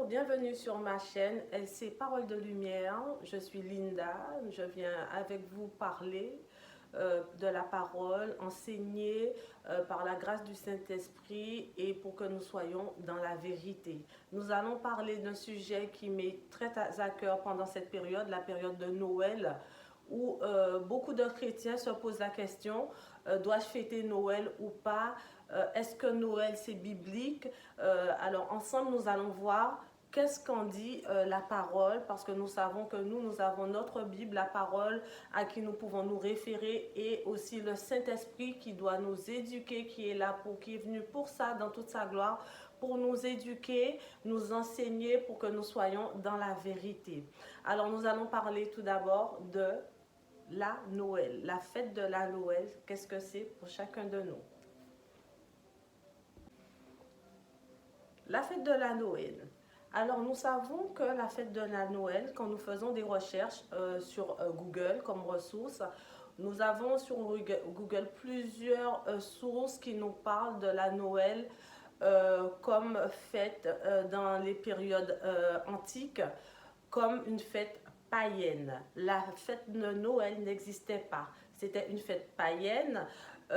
bienvenue sur ma chaîne LC Parole de Lumière. Je suis Linda, je viens avec vous parler de la parole, enseigner par la grâce du Saint-Esprit et pour que nous soyons dans la vérité. Nous allons parler d'un sujet qui m'est très à cœur pendant cette période, la période de Noël, où beaucoup de chrétiens se posent la question, dois-je fêter Noël ou pas? Est-ce que Noël c'est biblique? Alors ensemble nous allons voir qu'est-ce qu'en dit la parole, parce que nous savons que nous avons notre Bible, la parole à qui nous pouvons nous référer, et aussi le Saint-Esprit qui doit nous éduquer, qui est là qui est venu pour ça dans toute sa gloire, pour nous éduquer, nous enseigner, pour que nous soyons dans la vérité. Alors nous allons parler tout d'abord de la Noël, la fête de la Noël. Qu'est-ce que c'est pour chacun de nous? La fête de la Noël. Alors nous savons que la fête de la Noël, quand nous faisons des recherches sur Google comme ressource, nous avons sur Google plusieurs sources qui nous parlent de la Noël comme fête dans les périodes antiques, comme une fête païenne. La fête de Noël n'existait pas. C'était une fête païenne.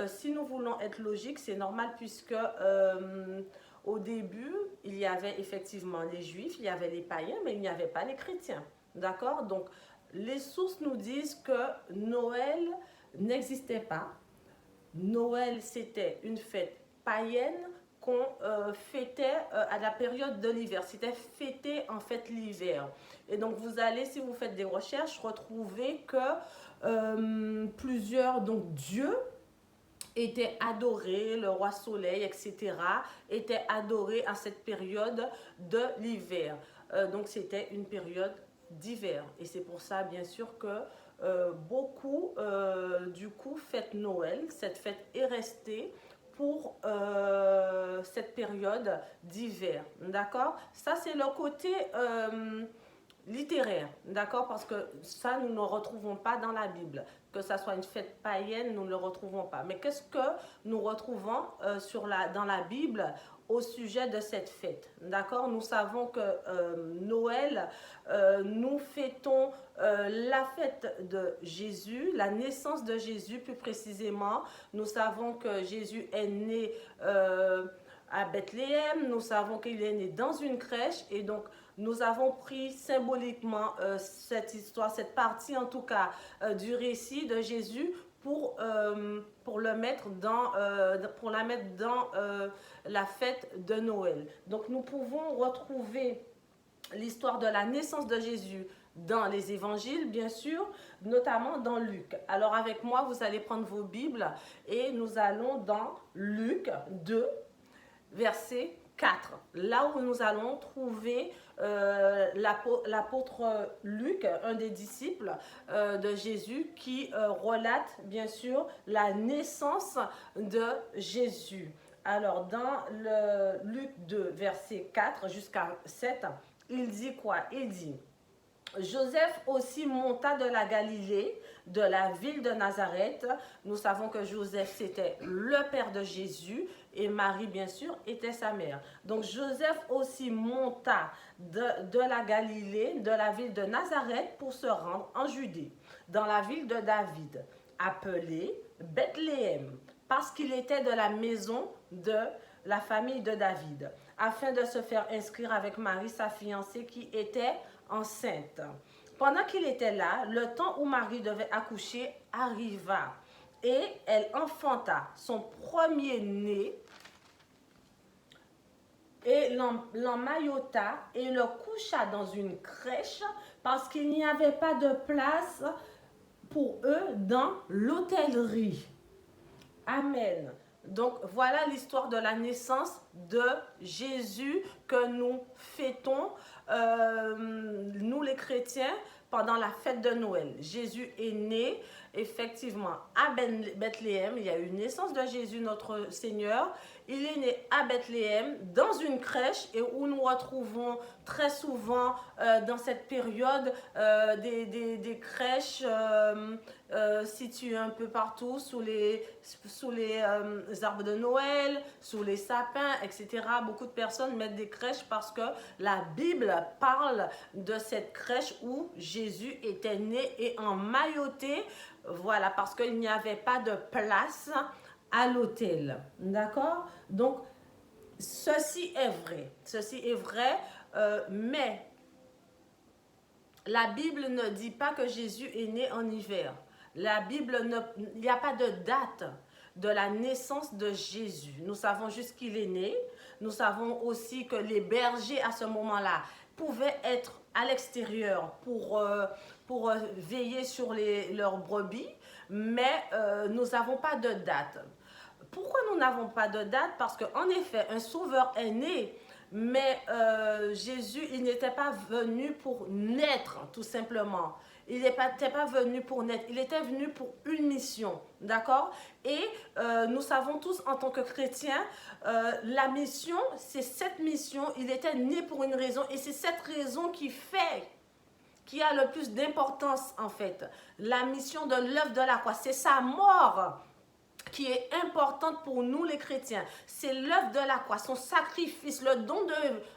Si nous voulons être logiques, c'est normal puisque au début, il y avait effectivement les juifs, il y avait les païens, mais il n'y avait pas les chrétiens. D'accord? Donc, les sources nous disent que Noël n'existait pas. Noël, c'était une fête païenne qu'on fêtait à la période de l'hiver. C'était fêté en fait l'hiver. Et donc vous allez, si vous faites des recherches, retrouver que plusieurs dieux étaient adorés, le roi soleil, etc., étaient adorés à cette période de l'hiver. Donc c'était une période d'hiver. Et c'est pour ça, bien sûr, que beaucoup, du coup, fêtent Noël. Cette fête est restée pour cette période d'hiver. D'accord? Ça, c'est le côté littéraire, d'accord? Parce que ça, nous ne retrouvons pas dans la Bible. Que ça soit une fête païenne, nous ne le retrouvons pas. Mais qu'est-ce que nous retrouvons dans la Bible au sujet de cette fête? D'accord? Nous savons que Noël, nous fêtons la fête de Jésus, la naissance de Jésus plus précisément. Nous savons que Jésus est né à Bethléem, nous savons qu'il est né dans une crèche, et donc nous avons pris symboliquement cette histoire, cette partie en tout cas du récit de Jésus pour la mettre dans la fête de Noël. Donc nous pouvons retrouver l'histoire de la naissance de Jésus dans les évangiles, bien sûr, notamment dans Luc. Alors avec moi, vous allez prendre vos Bibles et nous allons dans Luc 2, verset 4, là où nous allons trouver l'apôtre Luc, un des disciples de Jésus, qui relate bien sûr la naissance de Jésus. Alors dans le Luc 2, verset 4 jusqu'à 7, il dit quoi? Il dit: Joseph aussi monta de la Galilée, de la ville de Nazareth. Nous savons que Joseph, c'était le père de Jésus, et Marie, bien sûr, était sa mère. Donc Joseph aussi monta de la Galilée, de la ville de Nazareth, pour se rendre en Judée, dans la ville de David, appelée Bethléem, parce qu'il était de la maison de la famille de David, afin de se faire inscrire avec Marie, sa fiancée, qui était enceinte. Pendant qu'il était là, le temps où Marie devait accoucher arriva, et elle enfanta son premier-né et l'emmaillota et le coucha dans une crèche, parce qu'il n'y avait pas de place pour eux dans l'hôtellerie. Amen. Donc voilà l'histoire de la naissance de Jésus que nous fêtons, nous les chrétiens, pendant la fête de Noël. Jésus est né effectivement, à Bethléem, il y a eu une naissance de Jésus, notre Seigneur. Il est né à Bethléem, dans une crèche, et où nous retrouvons très souvent dans cette période des crèches situées un peu partout, sous les arbres de Noël, sous les sapins, etc. Beaucoup de personnes mettent des crèches parce que la Bible parle de cette crèche où Jésus était né et emmailloté. Voilà, parce qu'il n'y avait pas de place à l'hôtel. D'accord? Donc, ceci est vrai. Ceci est vrai, mais la Bible ne dit pas que Jésus est né en hiver. La Bible, il n'y a pas de date de la naissance de Jésus. Nous savons juste qu'il est né. Nous savons aussi que les bergers à ce moment-là pouvaient être à l'extérieur pour veiller sur leurs brebis, mais nous n'avons pas de date. Pourquoi nous n'avons pas de date? Parce qu'en effet, un sauveur est né, mais Jésus, il n'était pas venu pour naître, tout simplement. Il n'était pas venu pour naître, il était venu pour une mission, d'accord? Et nous savons tous en tant que chrétiens, la mission, c'est cette mission, il était né pour une raison, et c'est cette raison qui a le plus d'importance en fait. La mission de l'œuvre de la croix, c'est sa mort qui est importante pour nous les chrétiens. C'est l'œuvre de la croix, son sacrifice, le don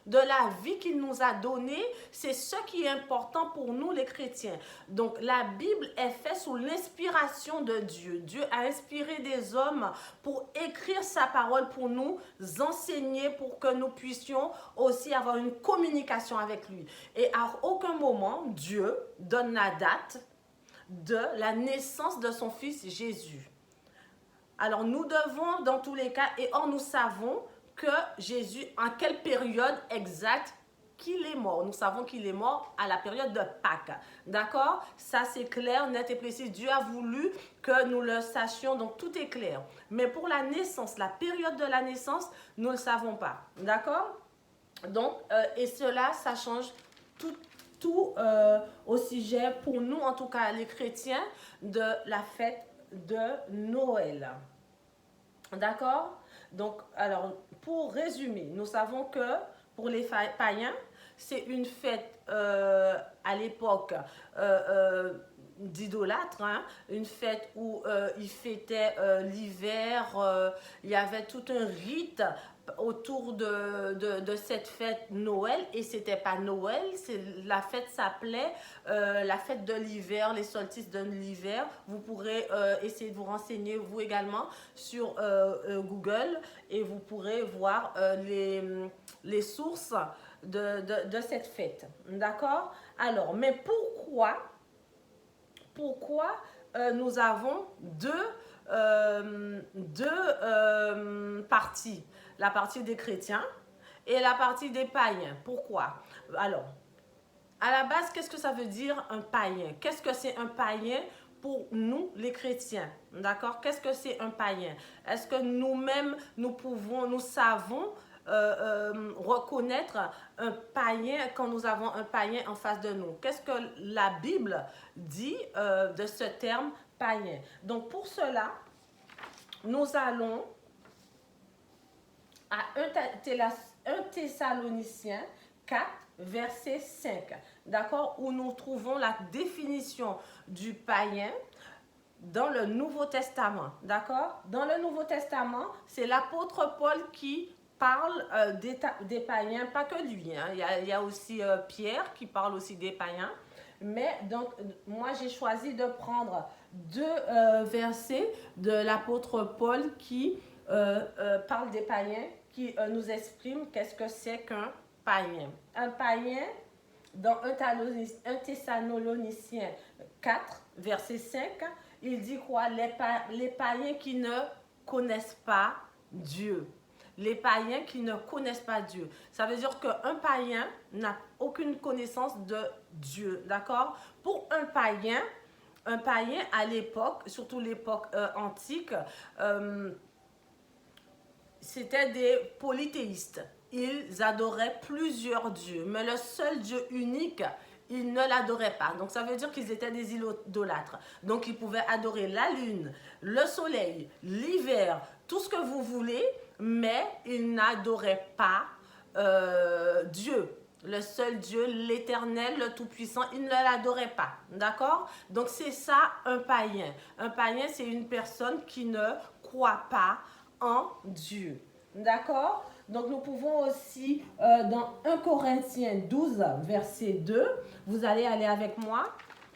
de la vie qu'il nous a donné, c'est ce qui est important pour nous les chrétiens. Donc la Bible est faite sous l'inspiration de Dieu. Dieu a inspiré des hommes pour écrire sa parole, pour nous enseigner, pour que nous puissions aussi avoir une communication avec lui. Et à aucun moment, Dieu donne la date de la naissance de son fils Jésus. Alors nous devons dans tous les cas, et or nous savons que Jésus, en quelle période exacte qu'il est mort. Nous savons qu'il est mort à la période de Pâques. D'accord? Ça c'est clair, net et précis. Dieu a voulu que nous le sachions, donc tout est clair. Mais pour la naissance, la période de la naissance, nous ne le savons pas. D'accord? Donc, et cela, ça change tout au sujet, pour nous en tout cas les chrétiens, de la fête de Noël. D'accord? Donc, alors, pour résumer, nous savons que pour les païens, c'est une fête à l'époque d'idolâtres, hein, une fête où ils fêtaient l'hiver, il y avait tout un rite autour de cette fête Noël, et c'était pas Noël, la fête s'appelait la fête de l'hiver, les solstices de l'hiver. Vous pourrez essayer de vous renseigner vous également sur Google, et vous pourrez voir les sources de cette fête. D'accord? Alors, mais pourquoi nous avons deux parties? La partie des chrétiens et la partie des païens. Pourquoi? Alors, à la base, qu'est-ce que ça veut dire un païen? Qu'est-ce que c'est un païen pour nous, les chrétiens? D'accord? Qu'est-ce que c'est un païen? Est-ce que nous-mêmes, nous savons reconnaître un païen quand nous avons un païen en face de nous? Qu'est-ce que la Bible dit de ce terme païen? Donc, pour cela, nous allons à 1 Thessaloniciens 4, verset 5, d'accord, où nous trouvons la définition du païen dans le Nouveau Testament, d'accord? Dans le Nouveau Testament, c'est l'apôtre Paul qui parle des païens, pas que lui, hein. Il y a aussi Pierre qui parle aussi des païens, mais donc moi j'ai choisi de prendre deux versets de l'apôtre Paul qui parle des païens, qui nous exprime qu'est-ce que c'est qu'un païen. Un païen, dans 1 Thessaloniciens 4, verset 5, il dit quoi? Les païens qui ne connaissent pas Dieu. Les païens qui ne connaissent pas Dieu. Ça veut dire qu'un païen n'a aucune connaissance de Dieu, d'accord? Pour un païen à l'époque, surtout l'époque antique, c'était des polythéistes. Ils adoraient plusieurs dieux, mais le seul Dieu unique ils ne l'adoraient pas. Donc ça veut dire qu'ils étaient des idolâtres. Donc ils pouvaient adorer la lune, le soleil, l'hiver, tout ce que vous voulez, mais ils n'adoraient pas Dieu. Le seul Dieu, l'éternel, le tout-puissant, il ne l'adorait pas. D'accord? Donc c'est ça un païen. Un païen, c'est une personne qui ne croit pas en Dieu. D'accord? Donc nous pouvons aussi, dans 1 Corinthiens 12, verset 2, vous allez aller avec moi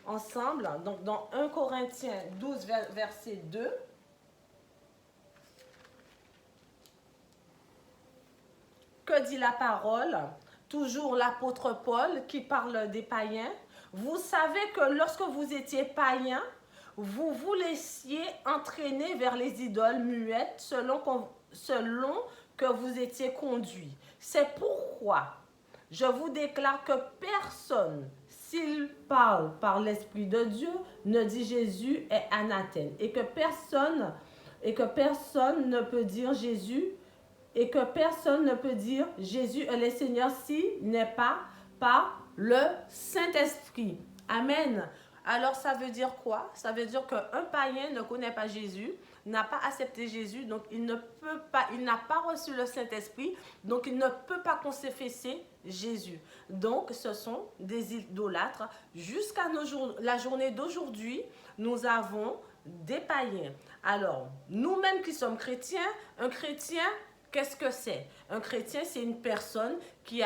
ensemble. Donc dans 1 Corinthiens 12, verset 2, que dit la parole? Toujours l'apôtre Paul qui parle des païens. Vous savez que lorsque vous étiez païens, vous vous laissiez entraîner vers les idoles muettes selon que vous étiez conduits. C'est pourquoi je vous déclare que personne, s'il parle par l'Esprit de Dieu, ne dit Jésus est anathème. Et que personne ne peut dire Jésus et que personne ne peut dire Jésus est le Seigneur s'il n'est pas par le Saint-Esprit. Amen. Alors ça veut dire quoi? Ça veut dire qu'un païen ne connaît pas Jésus, n'a pas accepté Jésus, donc il n'a pas reçu le Saint-Esprit, donc il ne peut pas confesser Jésus. Donc ce sont des idolâtres. Jusqu'à la journée d'aujourd'hui, nous avons des païens. Alors, nous-mêmes qui sommes chrétiens, un chrétien, qu'est-ce que c'est? Un chrétien, c'est une personne qui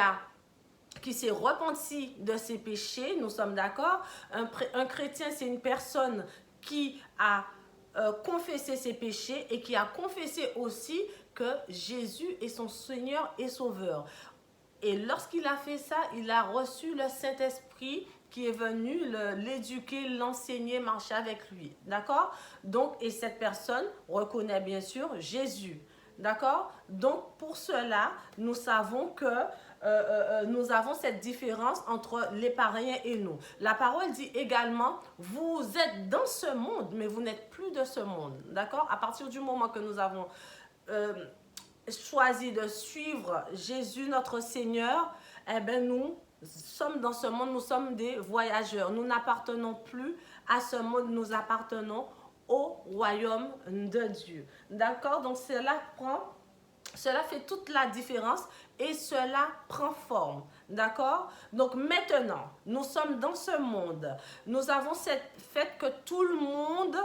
s'est repenti de ses péchés, nous sommes d'accord. Un chrétien, c'est une personne qui a confessé ses péchés et qui a confessé aussi que Jésus est son Seigneur et Sauveur. Et lorsqu'il a fait ça, il a reçu le Saint-Esprit qui est venu l'éduquer, l'enseigner, marcher avec lui. D'accord? Donc, et cette personne reconnaît bien sûr Jésus. D'accord? Donc, pour cela, nous savons que nous avons cette différence entre les païens et nous. La parole dit également, vous êtes dans ce monde, mais vous n'êtes plus de ce monde. D'accord? À partir du moment que nous avons choisi de suivre Jésus, notre Seigneur, eh bien, nous sommes dans ce monde, nous sommes des voyageurs. Nous n'appartenons plus à ce monde, nous appartenons au royaume de Dieu. D'accord? Donc cela fait toute la différence et cela prend forme. D'accord? Donc maintenant, nous sommes dans ce monde. Nous avons cette fête que tout le monde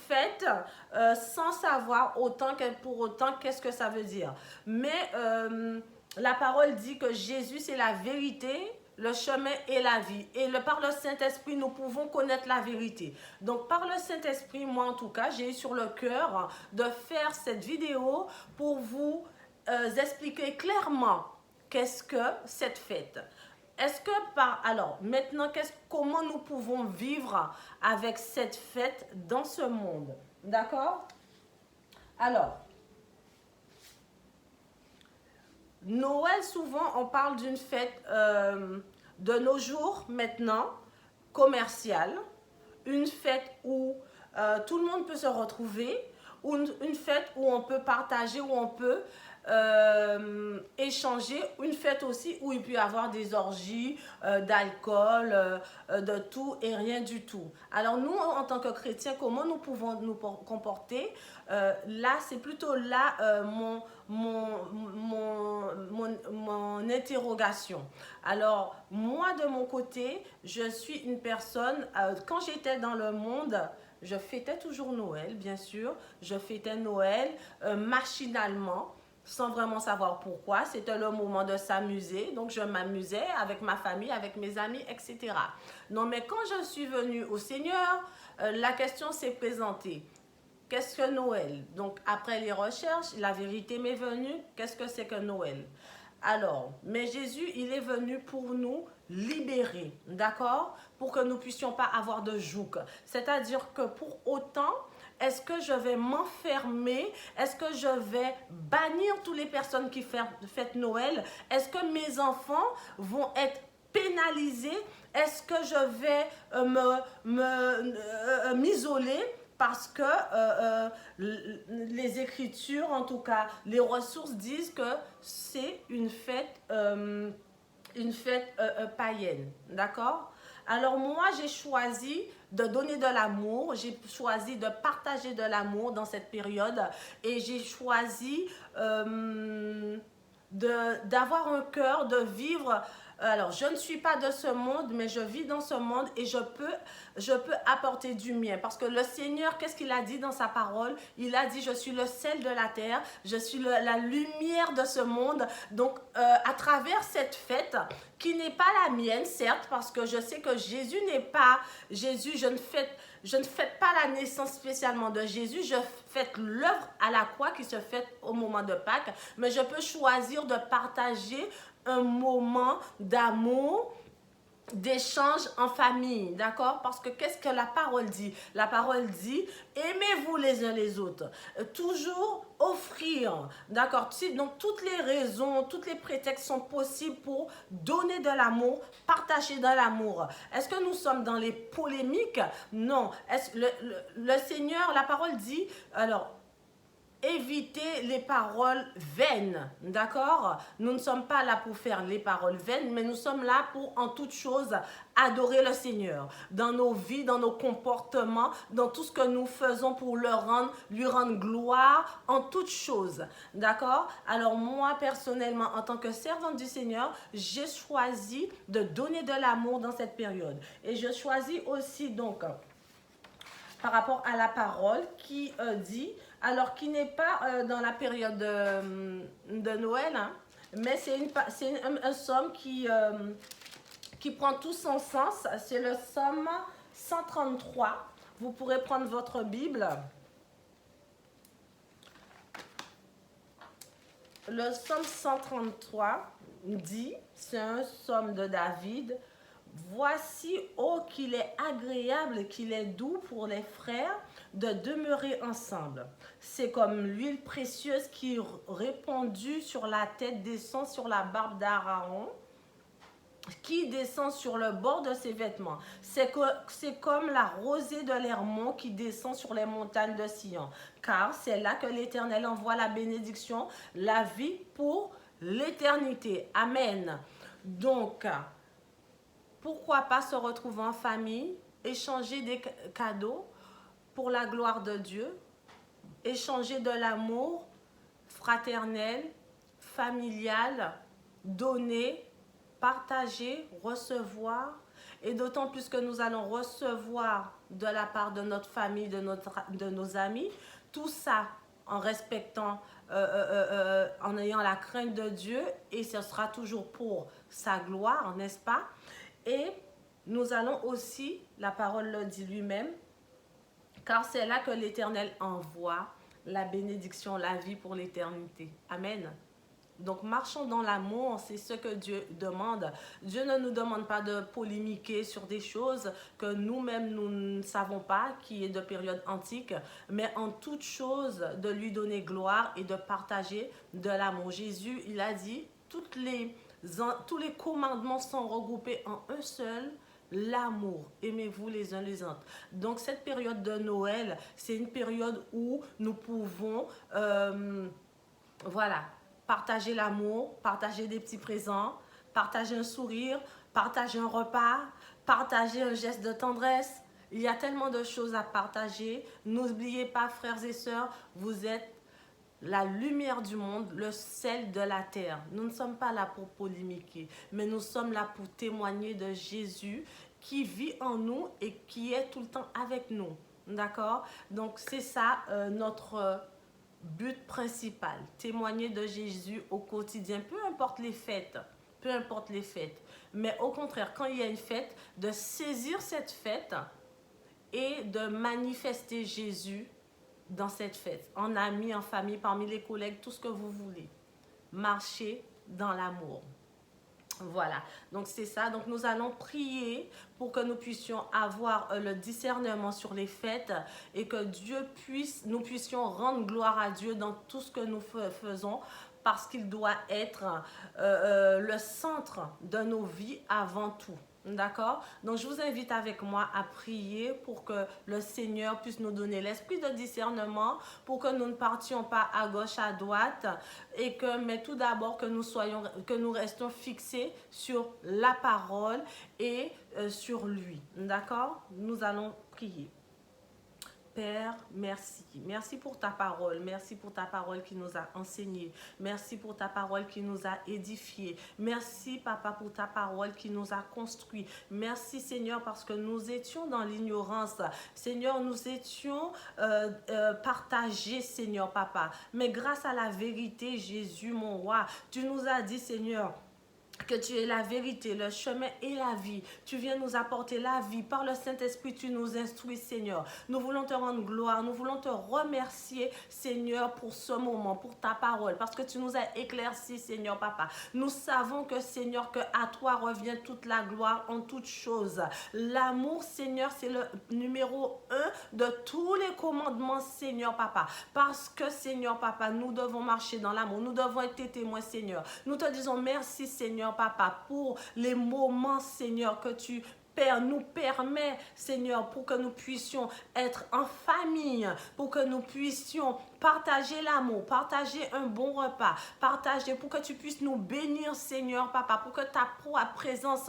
fête sans savoir pour autant qu'est-ce que ça veut dire. Mais la parole dit que Jésus, c'est la vérité, le chemin et la vie. Et par le Saint-Esprit, nous pouvons connaître la vérité. Donc, par le Saint-Esprit, moi en tout cas, j'ai eu sur le cœur de faire cette vidéo pour vous expliquer clairement qu'est-ce que cette fête. Alors, maintenant, comment nous pouvons vivre avec cette fête dans ce monde? D'accord? Alors, Noël, souvent, on parle d'une fête de nos jours maintenant, commerciale, une fête où tout le monde peut se retrouver, ou une fête où on peut partager, où on peut échanger, une fête aussi où il peut y avoir des orgies, d'alcool, de tout et rien du tout. Alors nous, en tant que chrétiens, comment nous pouvons nous comporter? Là, c'est plutôt là mon interrogation. Alors, moi, de mon côté, je suis une personne, quand j'étais dans le monde, je fêtais toujours Noël, bien sûr. Je fêtais Noël machinalement, sans vraiment savoir pourquoi. C'était le moment de s'amuser. Donc, je m'amusais avec ma famille, avec mes amis, etc. Non, mais quand je suis venue au Seigneur, la question s'est présentée. Qu'est-ce que Noël? Donc, après les recherches, la vérité m'est venue. Qu'est-ce que c'est que Noël? Alors, mais Jésus, il est venu pour nous libérer, d'accord? Pour que nous ne puissions pas avoir de joug. C'est-à-dire que pour autant, est-ce que je vais m'enfermer? Est-ce que je vais bannir toutes les personnes qui fêtent Noël? Est-ce que mes enfants vont être pénalisés? Est-ce que je vais m'isoler? Parce que les Écritures, en tout cas, les ressources disent que c'est une fête une fête païenne, d'accord? Alors moi, j'ai choisi de donner de l'amour, j'ai choisi de partager de l'amour dans cette période et j'ai choisi d'avoir un cœur, de vivre. Alors, je ne suis pas de ce monde, mais je vis dans ce monde et je peux apporter du mien. Parce que le Seigneur, qu'est-ce qu'il a dit dans sa parole? Il a dit, je suis le sel de la terre, je suis la lumière de ce monde. Donc, à travers cette fête, qui n'est pas la mienne, certes, parce que je sais que Jésus n'est pas Jésus, je ne fête pas la naissance spécialement de Jésus, je fête l'œuvre à la croix qui se fait au moment de Pâques, mais je peux choisir de partager un moment d'amour, d'échange en famille, d'accord? Parce que qu'est-ce que la parole dit? La parole dit, aimez-vous les uns les autres. Toujours offrir, d'accord? Donc, toutes les raisons, tous les prétextes sont possibles pour donner de l'amour, partager de l'amour. Est-ce que nous sommes dans les polémiques? Non. Le Seigneur, la parole dit, alors, éviter les paroles vaines, d'accord? Nous ne sommes pas là pour faire les paroles vaines, mais nous sommes là pour, en toute chose, adorer le Seigneur. Dans nos vies, dans nos comportements, dans tout ce que nous faisons pour lui rendre gloire, en toute chose, d'accord? Alors moi, personnellement, en tant que servante du Seigneur, j'ai choisi de donner de l'amour dans cette période. Et je choisis aussi, donc, par rapport à la parole qui dit, alors qui n'est pas dans la période de Noël, hein, mais c'est un psaume qui prend tout son sens. C'est le psaume 133. Vous pourrez prendre votre Bible. Le psaume 133 dit, c'est un psaume de David, voici, oh, qu'il est agréable, qu'il est doux pour les frères de demeurer ensemble. C'est comme l'huile précieuse qui, répandue sur la tête, descend sur la barbe d'Aaron, qui descend sur le bord de ses vêtements. C'est comme la rosée de l'Hermon qui descend sur les montagnes de Sion. Car c'est là que l'Éternel envoie la bénédiction, la vie pour l'éternité. Amen. Donc, pourquoi pas se retrouver en famille, échanger des cadeaux pour la gloire de Dieu, échanger de l'amour fraternel, familial, donner, partager, recevoir, et d'autant plus que nous allons recevoir de la part de notre famille, de nos amis, tout ça en respectant, en ayant la crainte de Dieu, et ce sera toujours pour sa gloire, n'est-ce pas? Et nous allons aussi, la parole le dit lui-même, car c'est là que l'Éternel envoie la bénédiction, la vie pour l'éternité. Amen. Donc, marchons dans l'amour, c'est ce que Dieu demande. Dieu ne nous demande pas de polémiquer sur des choses que nous-mêmes, nous ne savons pas, qui est de période antique, mais en toute chose, de lui donner gloire et de partager de l'amour. Jésus, il a dit, tous les commandements sont regroupés en un seul, l'amour. Aimez-vous les uns les autres. Donc, cette période de Noël, c'est une période où nous pouvons, voilà, partager l'amour, partager des petits présents, partager un sourire, partager un repas, partager un geste de tendresse. Il y a tellement de choses à partager. N'oubliez pas, frères et sœurs, vous êtes la lumière du monde, le sel de la terre. Nous ne sommes pas là pour polémiquer, mais nous sommes là pour témoigner de Jésus qui vit en nous et qui est tout le temps avec nous. D'accord? Donc, c'est ça notre but principal, témoigner de Jésus au quotidien, peu importe les fêtes, peu importe les fêtes. Mais au contraire, quand il y a une fête, de saisir cette fête et de manifester Jésus dans cette fête, en amis, en famille, parmi les collègues, tout ce que vous voulez. Marchez dans l'amour. Voilà, donc c'est ça. Donc nous allons prier pour que nous puissions avoir le discernement sur les fêtes et que nous puissions rendre gloire à Dieu dans tout ce que nous faisons, parce qu'il doit être le centre de nos vies avant tout. D'accord? Donc, je vous invite avec moi à prier pour que le Seigneur puisse nous donner l'esprit de discernement, pour que nous ne partions pas à gauche, à droite, mais tout d'abord que nous restions fixés sur la parole et sur lui. D'accord? Nous allons prier. Père, merci. Merci pour ta parole. Merci pour ta parole qui nous a enseigné. Merci pour ta parole qui nous a édifié. Merci, Papa, pour ta parole qui nous a construit. Merci, Seigneur, parce que nous étions dans l'ignorance. Seigneur, nous étions partagés, Seigneur, Papa. Mais grâce à la vérité, Jésus, mon roi, tu nous as dit, Seigneur, que tu es la vérité, le chemin et la vie. Tu viens nous apporter la vie. Par le Saint-Esprit, tu nous instruis, Seigneur. Nous voulons te rendre gloire. Nous voulons te remercier, Seigneur, pour ce moment, pour ta parole. Parce que tu nous as éclairci, Seigneur, Papa. Nous savons que, Seigneur, que à toi revient toute la gloire en toutes choses. L'amour, Seigneur, c'est le numéro 1 de tous les commandements, Seigneur, Papa. Parce que, Seigneur, Papa, nous devons marcher dans l'amour. Nous devons être tes témoins, Seigneur. Nous te disons merci, Seigneur, Papa, pour les moments, Seigneur, que tu Père, nous permet, Seigneur, pour que nous puissions être en famille, pour que nous puissions partager l'amour, partager un bon repas, partager pour que tu puisses nous bénir, Seigneur, Papa, pour que ta présence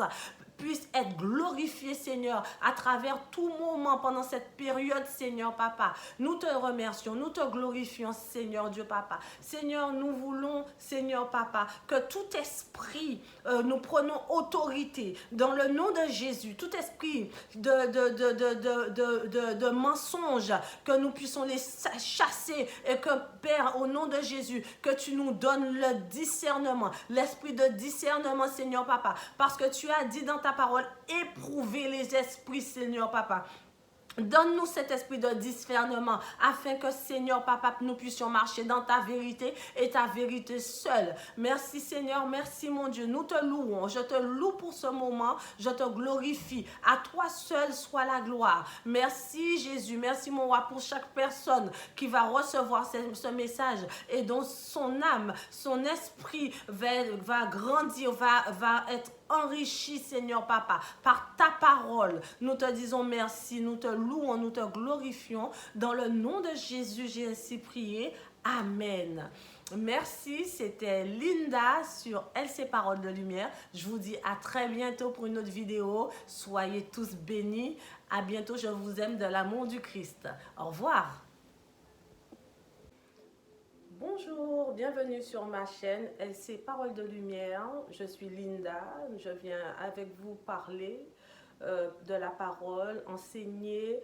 puisse être glorifiée, Seigneur, à travers tout moment pendant cette période, Seigneur, Papa. Nous te remercions, nous te glorifions, Seigneur Dieu, Papa. Seigneur, nous voulons, Seigneur, Papa, que tout esprit, nous prenons autorité dans le nom de Jésus, tout esprit de mensonges, que nous puissions les chasser et que, Père, au nom de Jésus, que tu nous donnes le discernement, l'esprit de discernement, Seigneur, Papa, parce que tu as dit dans ta parole, éprouver les esprits, Seigneur, Papa. Donne-nous cet esprit de discernement afin que, Seigneur, Papa, nous puissions marcher dans ta vérité et ta vérité seule. Merci, Seigneur. Merci, mon Dieu. Nous te louons. Je te loue pour ce moment. Je te glorifie. À toi seul soit la gloire. Merci, Jésus. Merci, mon roi, pour chaque personne qui va recevoir ce message et dont son âme, son esprit va grandir, va être enrichi, Seigneur, Papa, par ta parole. Nous te disons merci, nous te louons, nous te glorifions. Dans le nom de Jésus, j'ai ainsi prié. Amen. Merci, c'était Linda sur LC Parole de Lumière. Je vous dis à très bientôt pour une autre vidéo. Soyez tous bénis. À bientôt, je vous aime de l'amour du Christ. Au revoir. Bonjour, bienvenue sur ma chaîne LC Parole de Lumière. Je suis Linda, je viens avec vous parler de la parole, enseigner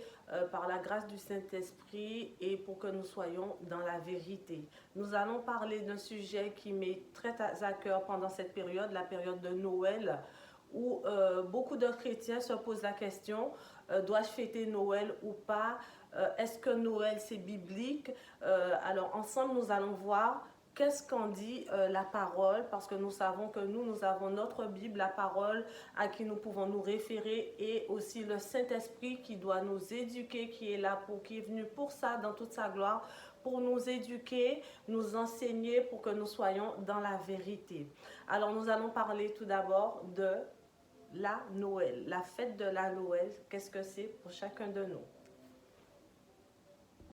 par la grâce du Saint-Esprit et pour que nous soyons dans la vérité. Nous allons parler d'un sujet qui m'est très à cœur pendant cette période, la période de Noël, où beaucoup de chrétiens se posent la question, dois-je fêter Noël ou pas? Est-ce que Noël c'est biblique? Alors ensemble nous allons voir qu'est-ce qu'en dit la parole, parce que nous savons que nous avons notre Bible, la parole à qui nous pouvons nous référer, et aussi le Saint-Esprit qui doit nous éduquer, qui est là qui est venu pour ça dans toute sa gloire, pour nous éduquer, nous enseigner, pour que nous soyons dans la vérité. Alors nous allons parler tout d'abord de la Noël, la fête de la Noël. Qu'est-ce que c'est pour chacun de nous?